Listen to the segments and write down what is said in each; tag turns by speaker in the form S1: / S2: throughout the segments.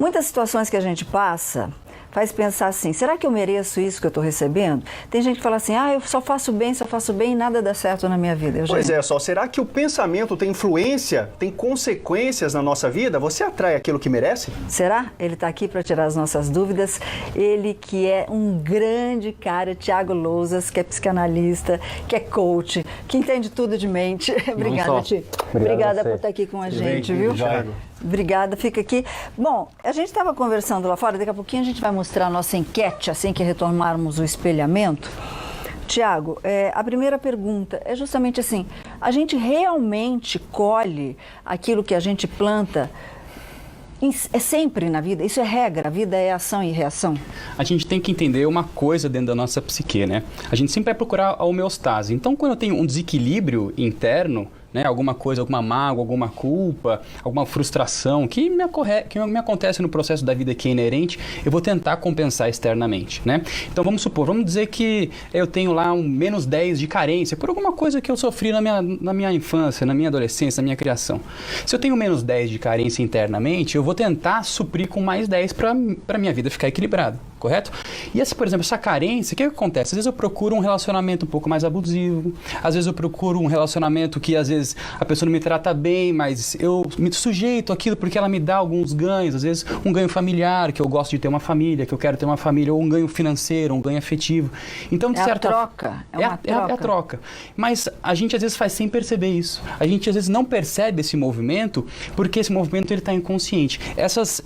S1: Muitas situações que a gente passa faz pensar assim, será que eu mereço isso que eu estou recebendo? Tem gente que fala assim, eu só faço bem e nada dá certo na minha vida.
S2: Pois é, Sol, será que o pensamento tem influência, tem consequências na nossa vida? Você atrai aquilo que merece?
S1: Será? Ele está aqui para tirar as nossas dúvidas. Ele que é um grande cara, Thiago Lousas, que é psicanalista, que é coach, que entende tudo de mente. Obrigada, Ti. Obrigada por estar aqui com a gente, viu?
S2: Thiago.
S1: Obrigada, fica aqui. Bom, a gente estava conversando lá fora, daqui a pouquinho a gente vai mostrar a nossa enquete, assim que retomarmos o espelhamento. Tiago, a primeira pergunta é justamente assim, a gente realmente colhe aquilo que a gente planta? É sempre na vida? Isso é regra? A vida é ação e reação?
S3: A gente tem que entender uma coisa dentro da nossa psique, né? A gente sempre vai procurar a homeostase. Então, quando eu tenho um desequilíbrio interno, né, alguma coisa, alguma mágoa, alguma culpa, alguma frustração que me acontece no processo da vida que é inerente, eu vou tentar compensar externamente, né? Então vamos dizer que eu tenho lá um menos 10 de carência por alguma coisa que eu sofri na minha infância, na minha adolescência, na minha criação. Se eu tenho menos 10 de carência internamente, eu vou tentar suprir com mais 10 para minha vida ficar equilibrada, correto? E por exemplo, essa carência, o que acontece? Às vezes eu procuro um relacionamento um pouco mais abusivo, às vezes eu procuro um relacionamento que às vezes a pessoa não me trata bem, mas eu me sujeito àquilo porque ela me dá alguns ganhos, às vezes um ganho familiar, que eu gosto de ter uma família, que eu quero ter uma família, ou um ganho financeiro, um ganho afetivo. Então, de certa
S1: troca.
S3: É a troca. Mas a gente às vezes faz sem perceber isso. A gente às vezes não percebe esse movimento porque esse movimento ele está inconsciente. Esses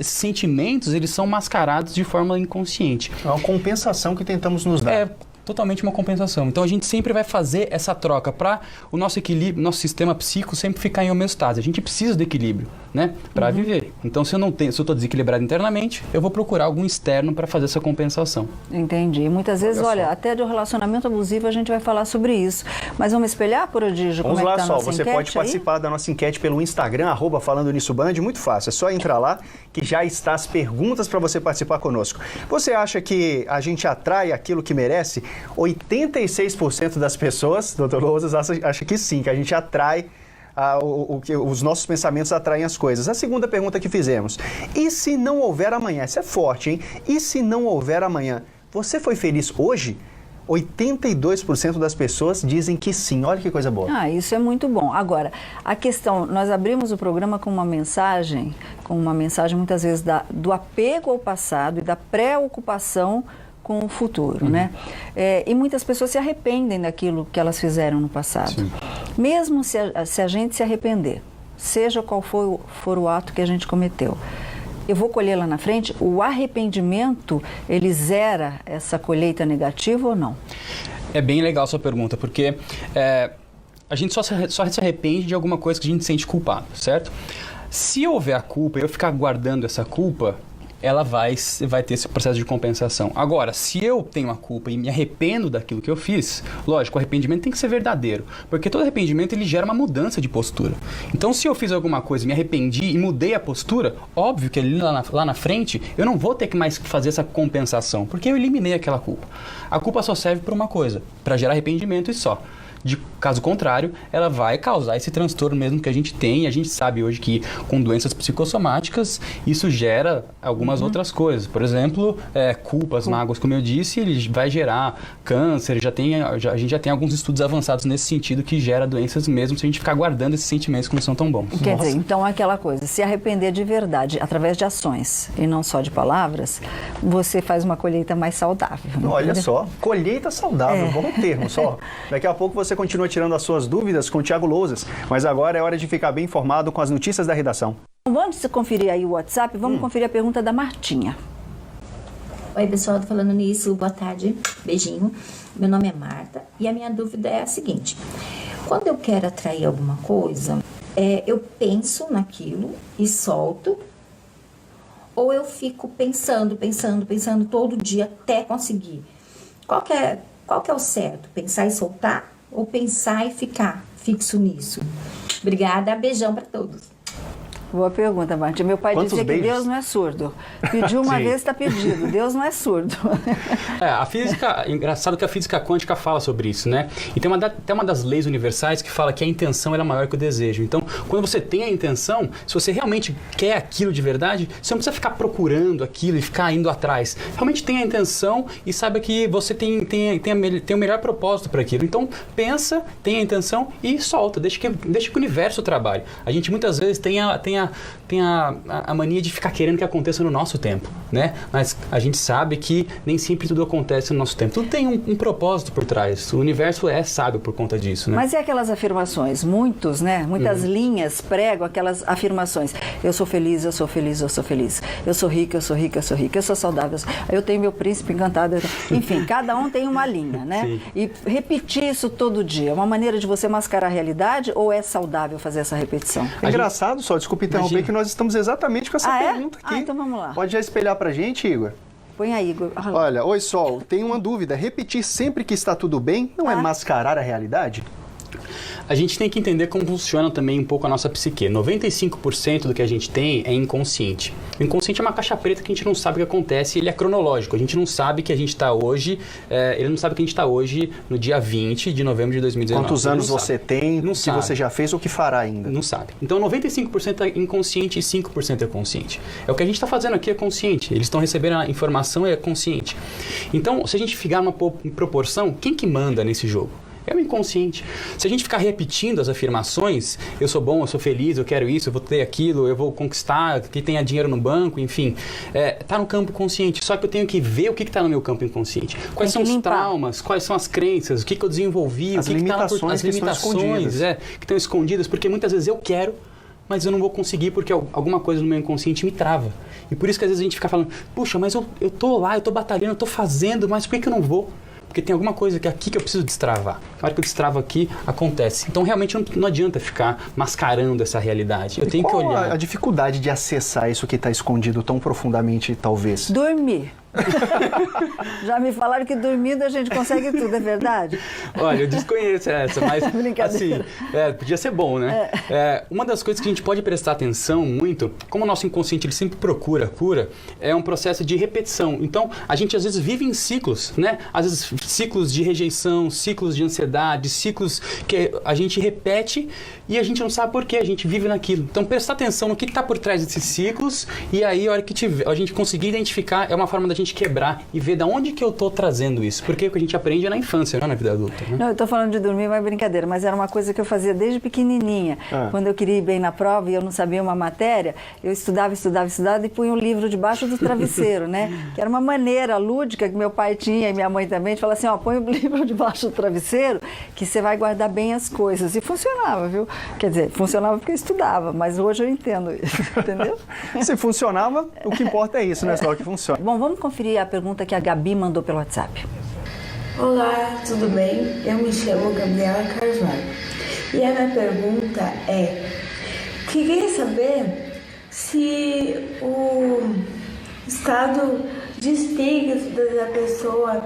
S3: sentimentos, eles são mascarados de forma inconsciente.
S2: É uma compensação que tentamos nos dar.
S3: É totalmente uma compensação. Então a gente sempre vai fazer essa troca para o nosso equilíbrio, nosso sistema psíquico sempre ficar em homeostase. A gente precisa de equilíbrio, né, para viver. Então se eu estou desequilibrado internamente, eu vou procurar algum externo para fazer essa compensação.
S1: Entendi. Muitas vezes, olha, até de um relacionamento abusivo a gente vai falar sobre isso. Mas vamos espelhar, Prodígio, como é que tá a nossa
S2: você
S1: enquete
S2: pode participar
S1: aí?
S2: da nossa enquete pelo Instagram, @Falando Nisso Band, muito fácil, é só entrar lá que já está as perguntas para você participar conosco. Você acha que a gente atrai aquilo que merece? 86% das pessoas, Dr. Lousas, acha que sim, que a gente atrai, os nossos pensamentos atraem as coisas. A segunda pergunta que fizemos, e se não houver amanhã? Essa é forte, hein? E se não houver amanhã? Você foi feliz hoje? 82% das pessoas dizem que sim. Olha que coisa boa.
S1: Isso é muito bom. Agora, a questão, nós abrimos o programa com uma mensagem muitas vezes do apego ao passado e da preocupação com o futuro, né? E muitas pessoas se arrependem daquilo que elas fizeram no passado. Sim. Mesmo se a gente se arrepender, seja qual for o ato que a gente cometeu, eu vou colher lá na frente, o arrependimento, ele zera essa colheita negativa ou não?
S3: É bem legal a sua pergunta, porque a gente só se arrepende de alguma coisa que a gente sente culpado, certo? Se houver a culpa e eu ficar guardando essa culpa, ela vai ter esse processo de compensação. Agora, se eu tenho a culpa e me arrependo daquilo que eu fiz, lógico, o arrependimento tem que ser verdadeiro, porque todo arrependimento ele gera uma mudança de postura. Então, se eu fiz alguma coisa, me arrependi e mudei a postura, óbvio que ali lá na frente eu não vou ter que mais fazer essa compensação, porque eu eliminei aquela culpa. A culpa só serve para uma coisa, para gerar arrependimento e só. De caso contrário, ela vai causar esse transtorno mesmo que a gente tem. A gente sabe hoje que com doenças psicossomáticas isso gera algumas outras coisas. Por exemplo, culpas, mágoas, como eu disse, ele vai gerar câncer. A gente já tem alguns estudos avançados nesse sentido que gera doenças mesmo se a gente ficar guardando esses sentimentos que não são tão bons.
S1: Quer dizer, então é aquela coisa, se arrepender de verdade através de ações e não só de palavras, você faz uma colheita mais saudável.
S2: Olha só, colheita saudável, bom termo só. Daqui a pouco você continua tirando as suas dúvidas com o Thiago Lousas, mas agora é hora de ficar bem informado com as notícias da redação.
S1: Antes de conferir aí o WhatsApp, vamos conferir a pergunta da Martinha.
S4: Oi pessoal, tô falando nisso, boa tarde, beijinho. Meu nome é Marta e a minha dúvida é a seguinte: quando eu quero atrair alguma coisa, eu penso naquilo e solto, ou eu fico pensando todo dia até conseguir? Qual que é o certo? Pensar e soltar ou pensar e ficar fixo nisso? Obrigada, beijão para todos.
S1: Boa pergunta, Martim. Meu pai
S2: Quantos
S1: dizia
S2: beijos?
S1: que Deus não é surdo. Pediu uma
S2: Sim.
S1: vez, está pedido. Deus não é surdo.
S3: A física, engraçado que a física quântica fala sobre isso, né? E tem até uma das leis universais que fala que a intenção ela é maior que o desejo. Então, quando você tem a intenção, se você realmente quer aquilo de verdade, você não precisa ficar procurando aquilo e ficar indo atrás. Realmente tenha a intenção e saiba que você tem o melhor propósito para aquilo. Então, pensa, tenha a intenção e solta. Deixa que o universo trabalhe. A gente muitas vezes tem a mania de ficar querendo que aconteça no nosso tempo, né? Mas a gente sabe que nem sempre tudo acontece no nosso tempo. Tudo tem um propósito por trás. O universo é sábio por conta disso, né?
S1: Mas e aquelas afirmações? Muitas linhas pregam aquelas afirmações. Eu sou feliz, eu sou feliz, eu sou feliz. Eu sou rica, eu sou rica, eu sou rica. Eu sou saudável. Eu tenho meu príncipe encantado. Enfim, cada um tem uma linha, né?
S3: Sim.
S1: E repetir isso todo dia. É uma maneira de você mascarar a realidade ou é saudável fazer essa repetição?
S2: É engraçado só, desculpa interromper,
S3: Imagina.
S2: que nós estamos exatamente com essa
S1: Ah, é?
S2: pergunta aqui.
S1: Ah, então vamos lá.
S2: Pode já espelhar pra gente, Igor?
S1: Põe aí, Igor.
S2: Olha, oi Sol, tenho uma dúvida. Repetir sempre que está tudo bem não é mascarar a realidade?
S3: A gente tem que entender como funciona também um pouco a nossa psique. 95% do que a gente tem é inconsciente. O inconsciente é uma caixa preta que a gente não sabe o que acontece, ele é cronológico. A gente não sabe que a gente está hoje, ele não sabe que a gente está hoje no dia 20 de novembro de 2019.
S2: Quantos anos você tem,
S3: Não
S2: se
S3: sabe.
S2: você já fez ou que fará ainda?
S3: Não sabe. Então 95% é inconsciente e 5% é consciente. É o que a gente está fazendo aqui é consciente. Eles estão recebendo a informação e é consciente. Então, se a gente ficar numa proporção, quem que manda nesse jogo? É o inconsciente. Se a gente ficar repetindo as afirmações, eu sou bom, eu sou feliz, eu quero isso, eu vou ter aquilo, eu vou conquistar, que tenha dinheiro no banco, enfim, tá no campo consciente. Só que eu tenho que ver o que está no meu campo inconsciente. Quais são os traumas, quais são as crenças, o que eu desenvolvi,
S2: As
S3: o que está
S2: limitações
S3: as
S2: que estão escondidas.
S3: que estão escondidas, porque muitas vezes eu quero, mas eu não vou conseguir porque alguma coisa no meu inconsciente me trava. E por isso que às vezes a gente fica falando, puxa, mas eu tô lá, eu tô batalhando, eu tô fazendo, mas por que eu não vou? Porque tem alguma coisa que aqui que eu preciso destravar. Na hora que eu destravo aqui, acontece. Então, realmente, não adianta ficar mascarando essa realidade. Eu tenho que olhar.
S2: A dificuldade de acessar isso que está escondido tão profundamente, talvez?
S1: Dormir. Já me falaram que dormindo a gente consegue tudo, é verdade?
S3: Olha, eu desconheço essa, mas
S1: Brincadeira.
S3: assim, podia ser bom, né? Uma das coisas que a gente pode prestar atenção muito, como o nosso inconsciente ele sempre procura cura, é um processo de repetição. Então, a gente às vezes vive em ciclos, né? Às vezes ciclos de rejeição, ciclos de ansiedade, ciclos que a gente repete e a gente não sabe por que a gente vive naquilo. Então, prestar atenção no que está por trás desses ciclos e aí, a hora que a gente conseguir identificar, é uma forma da gente quebrar e ver de onde que eu tô trazendo isso. Porque o que a gente aprende é na infância, não é na vida adulta. Né?
S1: Não, eu tô falando de dormir, mas brincadeira, mas era uma coisa que eu fazia desde pequenininha. Quando eu queria ir bem na prova e eu não sabia uma matéria, eu estudava e punha um livro debaixo do travesseiro, né? Que era uma maneira lúdica que meu pai tinha e minha mãe também, de falar assim, ó, põe o livro debaixo do travesseiro que você vai guardar bem as coisas. E funcionava, viu? Quer dizer, funcionava porque eu estudava, mas hoje eu entendo isso, entendeu?
S2: Se funcionava, o que importa é isso, não é só o que funciona.
S1: Bom, vamos conferir a pergunta que a Gabi mandou pelo WhatsApp.
S5: Olá, tudo bem? Eu me chamo Gabriela Carvalho. E a minha pergunta é, queria saber se o estado de espírito da pessoa,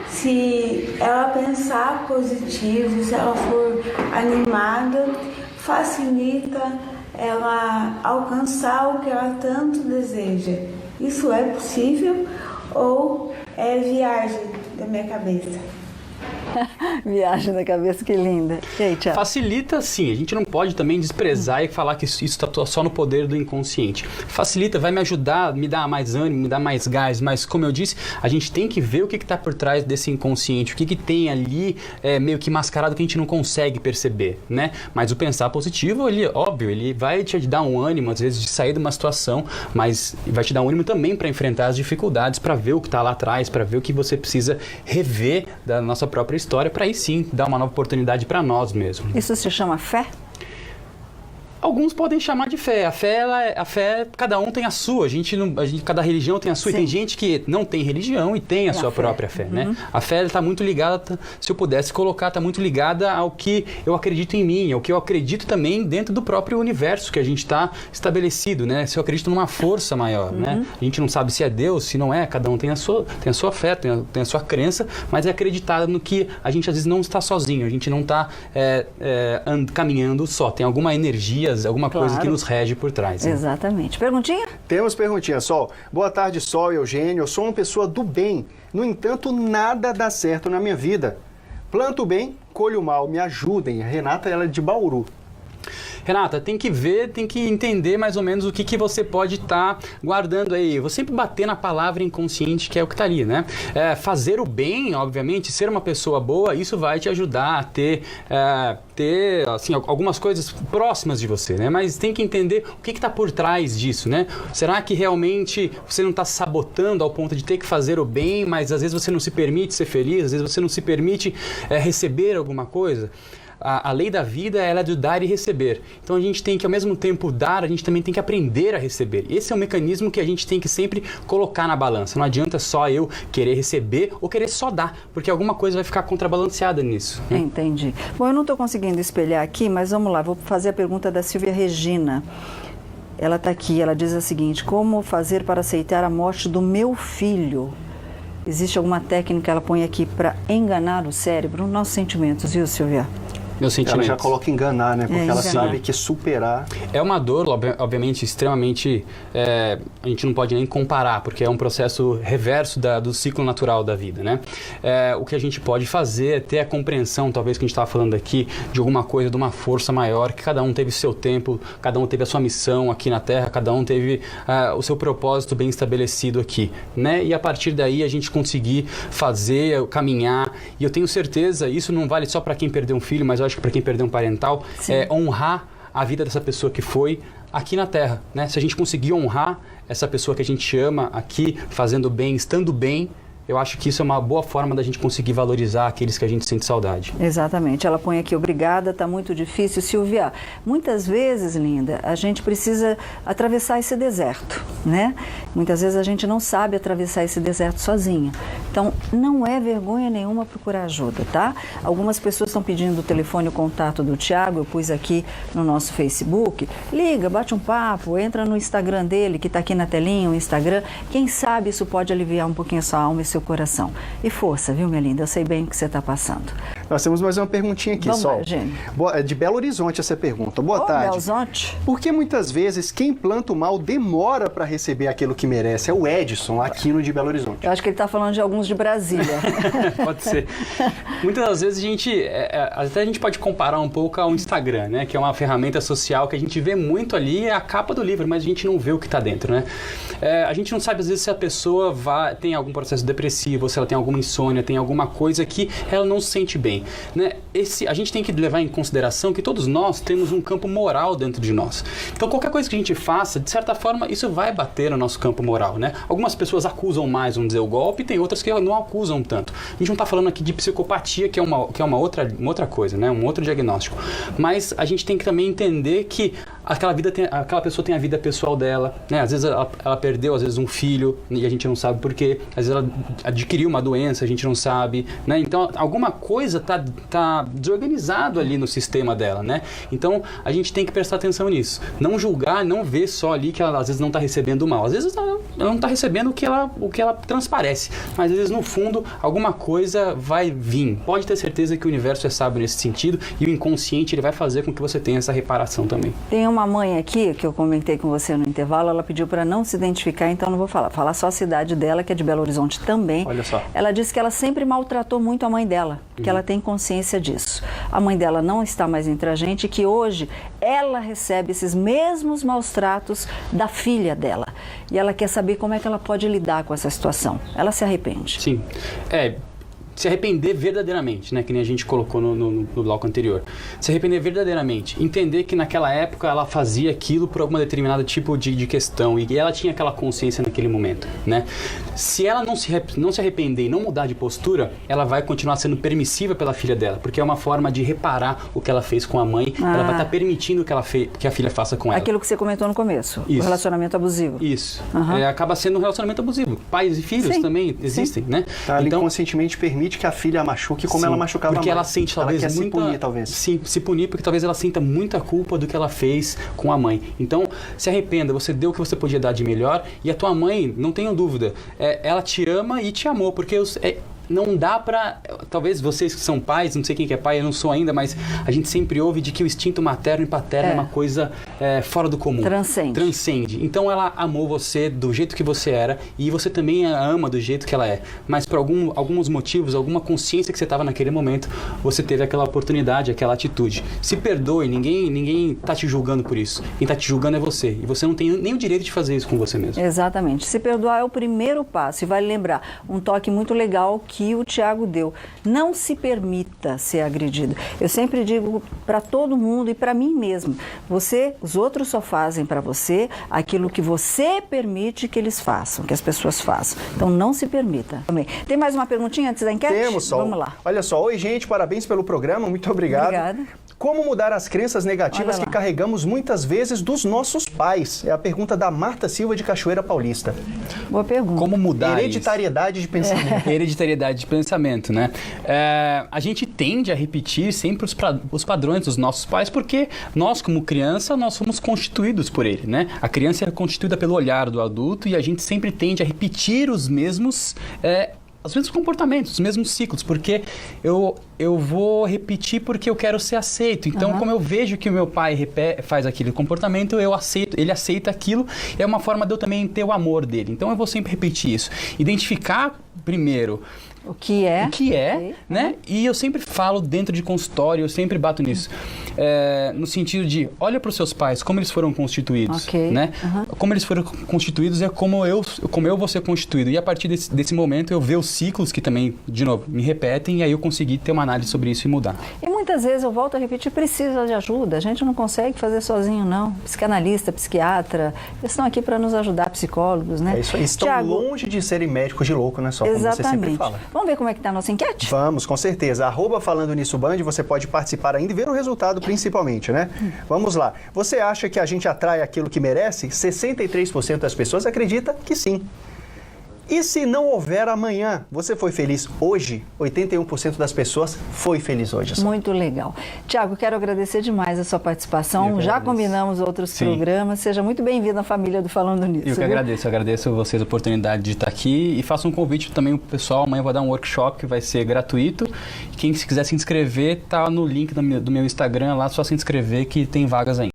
S5: se ela pensar positivo, se ela for animada, facilita ela alcançar o que ela tanto deseja. Isso é possível ou é viagem da minha cabeça?
S1: Viagem da cabeça, que linda. E aí, Thiago?
S3: Facilita, sim. A gente não pode também desprezar e falar que isso está só no poder do inconsciente. Facilita, vai me ajudar, me dar mais ânimo, me dar mais gás, mas como eu disse, a gente tem que ver o que está por trás desse inconsciente, o que tem ali meio que mascarado que a gente não consegue perceber, né? Mas o pensar positivo, ele, óbvio, ele vai te dar um ânimo, às vezes, de sair de uma situação, mas vai te dar um ânimo também para enfrentar as dificuldades, para ver o que está lá atrás, para ver o que você precisa rever da nossa própria história, para aí sim dar uma nova oportunidade para nós mesmos.
S1: Isso se chama fé?
S3: Alguns podem chamar de fé. A fé, cada um tem a sua. Cada religião tem a sua.
S1: Sim.
S3: E tem gente que não tem religião e tem a sua própria fé, né? A fé está muito ligada, se eu pudesse colocar, está muito ligada ao que eu acredito em mim, ao que eu acredito também dentro do próprio universo que a gente está estabelecido, né? Se eu acredito numa força maior, né? A gente não sabe se é Deus, se não é. Cada um tem a sua fé, tem a sua crença, mas é acreditar no que a gente às vezes não está sozinho. A gente não está caminhando só. Tem alguma energia guias, alguma coisa
S1: Claro.
S3: que nos rege por trás. Né?
S1: Exatamente. Perguntinha?
S2: Temos perguntinha, Sol. Boa tarde, Sol e Eugênio. Eu sou uma pessoa do bem. No entanto, nada dá certo na minha vida. Planto bem, colho mal. Me ajudem. A Renata, ela é de Bauru.
S3: Renata, tem que ver, tem que entender mais ou menos o que você pode estar guardando aí. Vou sempre bater na palavra inconsciente, que é o que está ali, né? Fazer o bem, obviamente, ser uma pessoa boa, isso vai te ajudar a ter assim, algumas coisas próximas de você, né? Mas tem que entender o que está por trás disso, né? Será que realmente você não está se sabotando ao ponto de ter que fazer o bem, mas às vezes você não se permite ser feliz, às vezes você não se permite receber alguma coisa? A lei da vida ela é de dar e receber. Então a gente tem que, ao mesmo tempo dar, a gente também tem que aprender a receber. Esse é um mecanismo que a gente tem que sempre colocar na balança. Não adianta só eu querer receber ou querer só dar, porque alguma coisa vai ficar contrabalanceada nisso. Né?
S1: Entendi. Bom, eu não estou conseguindo espelhar aqui, mas vamos lá, vou fazer a pergunta da Silvia Regina. Ela está aqui, ela diz a seguinte: como fazer para aceitar a morte do meu filho? Existe alguma técnica, ela põe aqui, para enganar o cérebro? Nossos sentimentos, viu, Silvia?
S3: Meus sentimentos.
S2: Ela já coloca enganar, né? Porque ela
S1: enganar.
S2: sabe que superar...
S3: É uma dor, obviamente, extremamente... a gente não pode nem comparar, porque é um processo reverso do ciclo natural da vida, né? O que a gente pode fazer é ter a compreensão, talvez que a gente estava falando aqui, de alguma coisa, de uma força maior, que cada um teve seu tempo, cada um teve a sua missão aqui na Terra, cada um teve o seu propósito bem estabelecido aqui, né? E a partir daí a gente conseguir fazer, caminhar, e eu tenho certeza, isso não vale só para quem perdeu um filho, mas eu acho que para quem perdeu um parental, honrar a vida dessa pessoa que foi aqui na Terra, né? Se a gente conseguir honrar essa pessoa que a gente ama aqui, fazendo bem, estando bem, eu acho que isso é uma boa forma da gente conseguir valorizar aqueles que a gente sente saudade.
S1: Exatamente. Ela põe aqui, obrigada, está muito difícil. Silvia, muitas vezes, linda, a gente precisa atravessar esse deserto, né? Muitas vezes a gente não sabe atravessar esse deserto sozinha. Então, não é vergonha nenhuma procurar ajuda, tá? Algumas pessoas estão pedindo o telefone, o contato do Tiago, eu pus aqui no nosso Facebook. Liga, bate um papo, entra no Instagram dele, que está aqui na telinha, o Instagram. Quem sabe isso pode aliviar um pouquinho a sua alma e seu coração. E força, viu, minha linda? Eu sei bem o que você está passando.
S2: Nós temos mais uma perguntinha aqui,
S1: Vamos
S2: Sol.
S1: lá, Gênio.
S2: De Belo Horizonte essa pergunta. Boa tarde.
S1: Belo Horizonte.
S2: Por que muitas vezes quem planta o mal demora para receber aquilo que merece? É o Edson, aqui no de Belo Horizonte.
S1: Eu acho que ele está falando de alguns de Brasília.
S3: Pode ser. Muitas das vezes até a gente pode comparar um pouco ao Instagram, né? Que é uma ferramenta social que a gente vê muito ali, é a capa do livro, mas a gente não vê o que está dentro, né? A gente não sabe às vezes se a pessoa tem algum processo depressivo, ou se ela tem alguma insônia, tem alguma coisa que ela não se sente bem, né? A gente tem que levar em consideração que todos nós temos um campo moral dentro de nós. Então qualquer coisa que a gente faça, de certa forma, isso vai bater no nosso campo moral, né? Algumas pessoas acusam mais, vamos dizer, o golpe, tem outras que não acusam tanto. A gente não está falando aqui de psicopatia, que é uma outra coisa, né? Um outro diagnóstico. Mas a gente tem que também entender que aquela pessoa tem a vida pessoal dela, né? Às vezes ela perdeu, às vezes, um filho, e a gente não sabe por quê. Às vezes ela adquiriu uma doença, a gente não sabe, né? Então, alguma coisa tá desorganizado ali no sistema dela, né? Então, a gente tem que prestar atenção nisso. Não julgar, não ver só ali que ela, às vezes, não está recebendo mal. Às vezes, ela não está recebendo o que ela transparece. Mas, às vezes, no fundo, alguma coisa vai vir. Pode ter certeza que o universo é sábio nesse sentido e o inconsciente ele vai fazer com que você tenha essa reparação também.
S1: Tem uma mãe aqui, que eu comentei com você no intervalo, ela pediu para não se identificar, então não vou falar. Falar só a cidade dela, que é de Belo Horizonte também.
S2: Olha só.
S1: Ela disse que ela sempre maltratou muito a mãe dela, que ela tem consciência disso. A mãe dela não está mais entre a gente e que hoje ela recebe esses mesmos maus tratos da filha dela. E ela quer saber como é que ela pode lidar com essa situação. Ela se arrepende.
S3: Sim. Se arrepender verdadeiramente, né? Que nem a gente colocou no bloco anterior. Se arrepender verdadeiramente. Entender que naquela época ela fazia aquilo por algum determinado tipo de questão e ela tinha aquela consciência naquele momento, né? Se ela não se arrepender e não mudar de postura, ela vai continuar sendo permissiva pela filha dela, porque é uma forma de reparar o que ela fez com a mãe. Ela vai estar permitindo que a filha faça com ela.
S1: Aquilo que você comentou no começo,
S3: Isso.
S1: o relacionamento abusivo.
S3: Isso. Acaba sendo um relacionamento abusivo. Pais e filhos também existem, né?
S2: Ela
S3: então,
S2: inconscientemente permite que a filha a machuque como ela machucava
S3: porque
S2: a mãe.
S3: ela sente talvez
S2: ela quer
S3: muita...
S2: se punir, talvez.
S3: Sim, se punir porque talvez ela sinta muita culpa do que ela fez com a mãe. Então, se arrependa, você deu o que você podia dar de melhor e a tua mãe, não tenho dúvida, ela te ama e te amou, porque não dá pra... Talvez vocês que são pais, não sei quem que é pai, eu não sou ainda, mas a gente sempre ouve de que o instinto materno e paterno é uma coisa fora do comum. Transcende. Então ela amou você do jeito que você era e você também a ama do jeito que ela é. Mas por alguns motivos, alguma consciência que você estava naquele momento, você teve aquela oportunidade, aquela atitude. Se perdoe, ninguém tá te julgando por isso. Quem tá te julgando é você. E você não tem nem o direito de fazer isso com você mesmo.
S1: Exatamente. Se perdoar é o primeiro passo. E vale lembrar, um toque muito legal que o Tiago deu. Não se permita ser agredido. Eu sempre digo para todo mundo e para mim mesmo, os outros só fazem para você aquilo que você permite que eles façam, que as pessoas façam. Então não se permita. Também. Tem mais uma perguntinha antes da enquete?
S2: Temos, Sol.
S1: Vamos lá.
S2: Olha só, oi gente, parabéns pelo programa, muito obrigado.
S1: Obrigada.
S2: Como mudar as crenças negativas que carregamos muitas vezes dos nossos pais? É a pergunta da Marta Silva de Cachoeira Paulista.
S1: Boa pergunta.
S3: Como mudar
S2: Hereditariedade de pensamento.
S3: Hereditariedade de pensamento, né? A gente tende a repetir sempre os padrões dos nossos pais, porque nós, como criança, nós somos constituídos por ele, né? A criança é constituída pelo olhar do adulto e a gente sempre tende a repetir os mesmos comportamentos, os mesmos ciclos, porque eu vou repetir porque eu quero ser aceito. Então, como eu vejo que o meu pai faz aquele comportamento, ele aceita aquilo, é uma forma de eu também ter o amor dele. Então, eu vou sempre repetir isso. Identificar primeiro
S1: o que é,
S3: né? E eu sempre falo dentro de consultório, eu sempre bato nisso. No sentido de, olha para os seus pais, como eles foram constituídos, né? Como eles foram constituídos é como eu vou ser constituído. E a partir desse momento eu vejo os ciclos que também, de novo, me repetem e aí eu consegui ter uma análise sobre isso e mudar.
S1: E muitas vezes eu volto a repetir, precisa de ajuda. A gente não consegue fazer sozinho, não. Psicanalista, psiquiatra, eles estão aqui para nos ajudar, psicólogos, né?
S2: É isso aí. Estão
S1: Thiago,
S2: longe de serem médicos de louco, né? Só como você sempre fala.
S1: Vamos ver como é que está a nossa enquete?
S2: Vamos, com certeza. @falando nisso Band, você pode participar ainda e ver o resultado principalmente, né? Vamos lá. Você acha que a gente atrai aquilo que merece? 63% das pessoas acredita que sim. E se não houver amanhã, você foi feliz hoje? 81% das pessoas foi feliz hoje.
S1: Muito legal. Tiago, quero agradecer demais a sua participação. Já combinamos outros programas. Seja muito bem-vindo à família do Falando Nisso.
S3: Eu que agradeço a vocês a oportunidade de estar aqui e faço um convite também pro pessoal. Amanhã eu vou dar um workshop que vai ser gratuito. Quem quiser se inscrever, tá no link do meu Instagram lá, só se inscrever que tem vagas ainda.